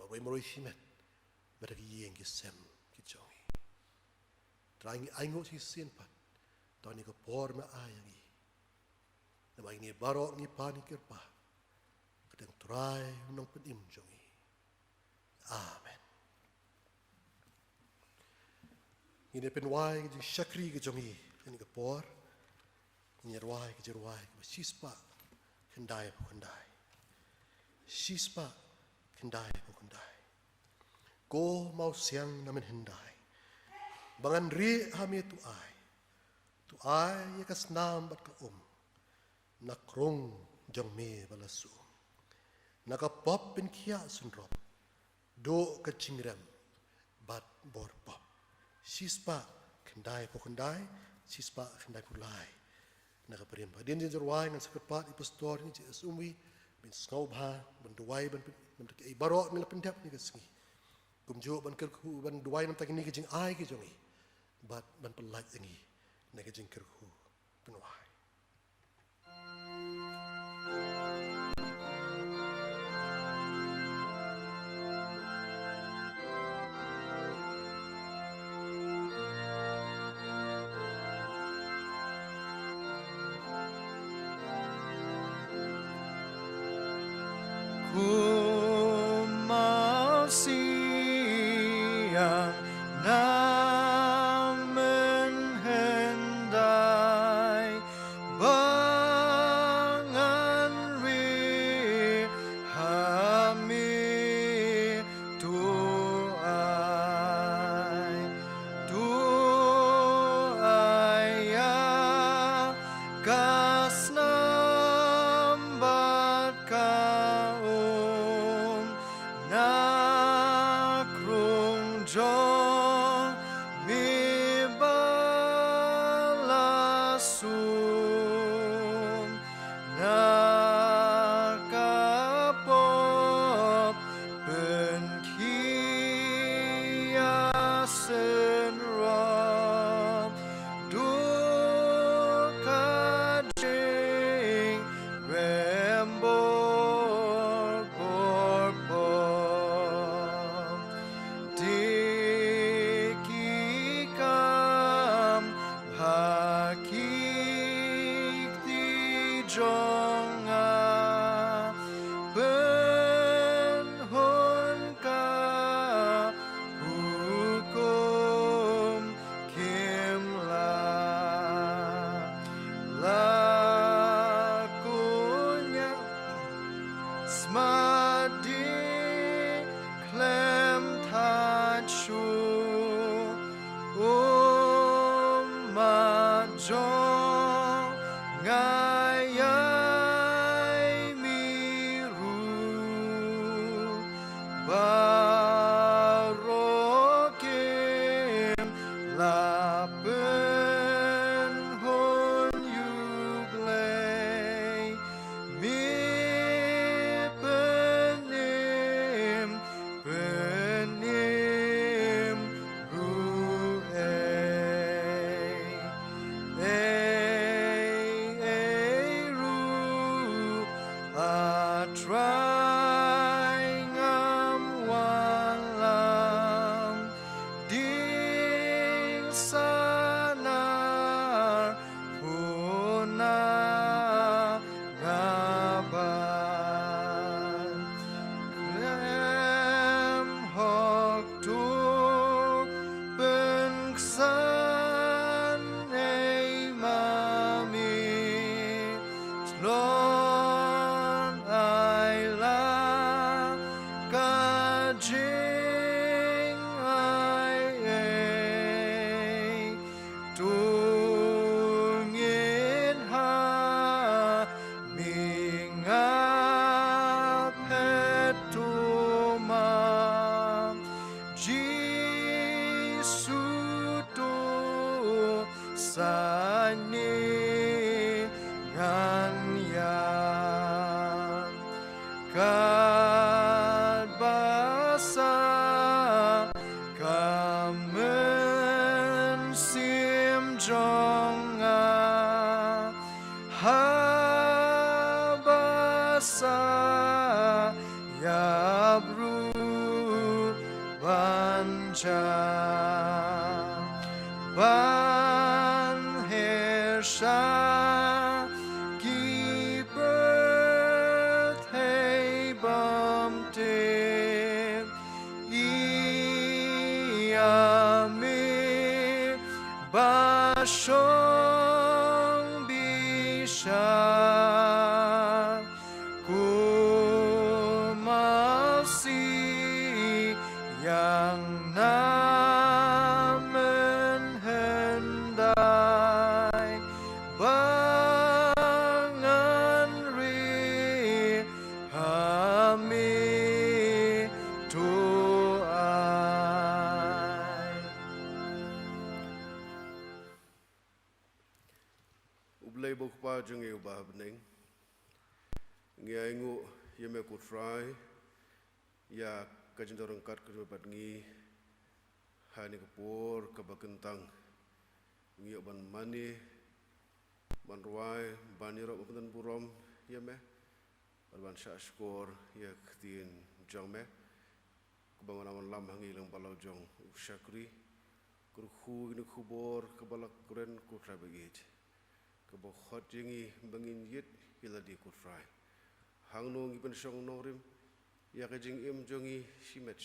mawai moroi simet bagi yang kisem kijongi trying aingo si sienpat tani ko por ma ayang i nama ini barok ni panik kerpa. Kadang try unang penim jongi. Amen. Ini penwai ke syakri ke jongi. Ini ke por. Ini ruai ke jeruai. Sispa kendai kendai. Sispa kendai kendai. Ko mau siang namen hendai. Bangan ri hami tu ai. Tu ai ya kasnam bat ka nakrong jang me balasu nakapop pin kia sunrop do kacingram bat bor pop sispa kendai po kendai sispa kendai pulai nakaperim din jerwai nang sekepat ipastor ni jes umwi bin skau bha ban duai ban i barot mila pendap ni kesengi kumjo ban kerku ban duai nam tak ni kejing ai ke jongi bat ban pelaj ngi ne kejing kerku penuai Kumau siang namun hendai bangan ri hami tuai ya gas nambat kaum na krung jong mi balasum na kapop ben kiasen rob dukajing rembor borpom dikikam hakik di jonga penhun ka hukum kimla lakunya smadi klem tachu majong ngayai miru barokim lapen hon yuglay mi penim ru atrai ngam walam ding sanar puna ngaban lem hok tu bengsan ei mami slon ai la kajing ai ei tungin ha mingapet tumam Jisu tu sani ngan yang kad basa kamen sim jonga habasa yabru banca ban hersha ki birthday bumte iami bashong bisha kumasi yang namen hendai bangan ri hami tuai ublay bukpa jungi ubah bening Ngiaingu yeme kutrai ya kajendorong kat kebat ngi hani kapor kabakentang ngi ban mani ban ruai ban iro ban burom yeme ban sha skor ya ktin jongme kebangun lam hangi lang balau jong usyakri kurhu ni kubor kebalak kuren kutrai begit kebakhot jingi bangin yit hiladi kutrai hang nong iban song norim ya kajing im jongi shimet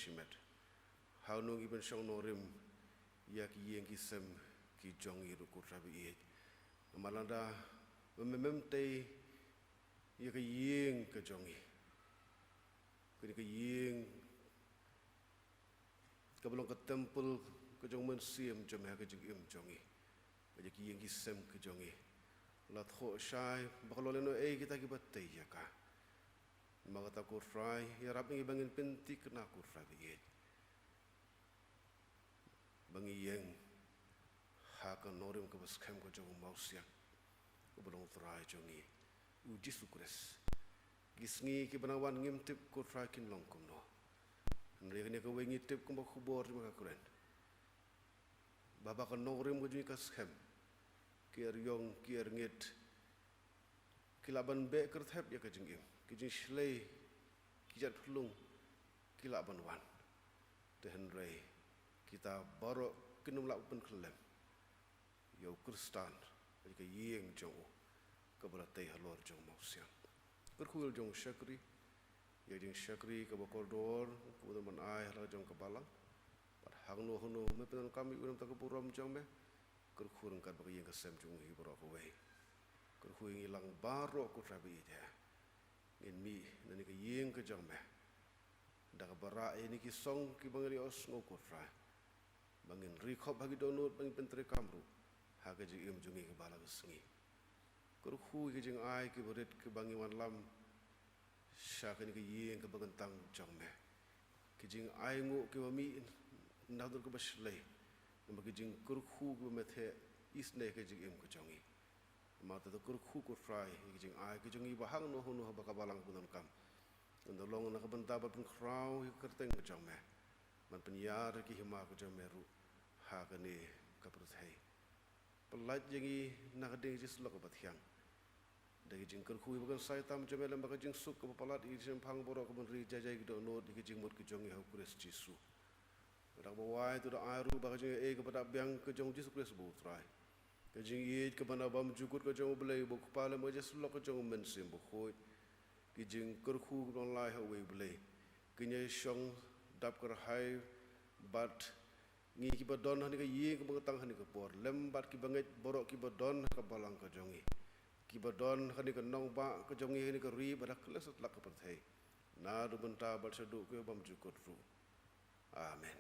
hang nong iban song norim ya ki yeng ki sem ki jongi ru kutrai begit malanda memem te ya ki yeng ke jongi kini ke yeng kabelong ke temple ke jong men sim jom ha ke jing im jongi ke ki yeng ki sem ke jongi lat kho shai bakalole no kita ki batte ya ka magata ko fry ya rap ngi bangin penti kena ko fry begit bangi yeng ha ka norim ke bas kem ko jong mausia ko belong fry jongi u jisu kres gisngi ki banawan ngim tip ko fry kin long kom no nri ne ko wengi tip ko khubor ma ka kuren baba ka norim ko jing ka schem kier yong kier ngit kilaban be kerthep ya ka jingim kijing shlei kijat hulung kilaban wan tehen rei kita baro kinum la pen klem yo kristan ka yeng jong ka bala tei halor jong mausian kerkhul jong shakri ya jing shakri ka bakordor ku man ai hala jong ka balang pat hangno hono me pen kami unam ta ka puram jong me kerkhul kan ba yeng ka sem jong hi baro ko wei kerkhul ngilang baro ko trabi dia ngin mi nani ka yeng ka jong me da ka bara ini ki song ki bangri os ngo ko tra bangin ri khop bagi download bangin pentre kamru ha ka ji im jungi ka bala sngi kur khu ki jing ai ki boret ki bangi wan lam sha ka ni ka yeng ka bagantang jong me ki jing ai ngo ki mi na dur ka baslei nam ki jing kur khu ki me the isne ka ji im ka jongi mata to kur khu ko fry ki jing ai ki jongi ba hang no hono ba ka balang punan kam ndo long na ka banta ba pun kraw ki kerteng ka jong me man pen yar ki hima ka jong me ru ha ka ni ka prthei pelat jingi na ka ding jis lo ka bathyang dagi jing kur khu ba kan sai tam jome lam ba ka jing suk ka pelat i jing phang boro ka bun ri jajai ki do no di ki jing mut ki jongi ha kures jisu rak ba wai tu da aru ba ka jing e ka pada byang ka jong jisu kures bu trai ka jing ye ka bana bam jukut ka jong blai bu kpale mo jes lo ka jong men sim bu khoi ki jing kur khu ka lai ha wei blai ki nye shong dap kar hai bat ngi ki badon hani ka ye ka bang tang hani ka por lem bat ki banget borok ki badon ka balang ka jongi ki badon hani ka nong ba ka jongi hani ka ri badak lesat lak ka perthei na du benta bat sadu ke bam jukut ru amen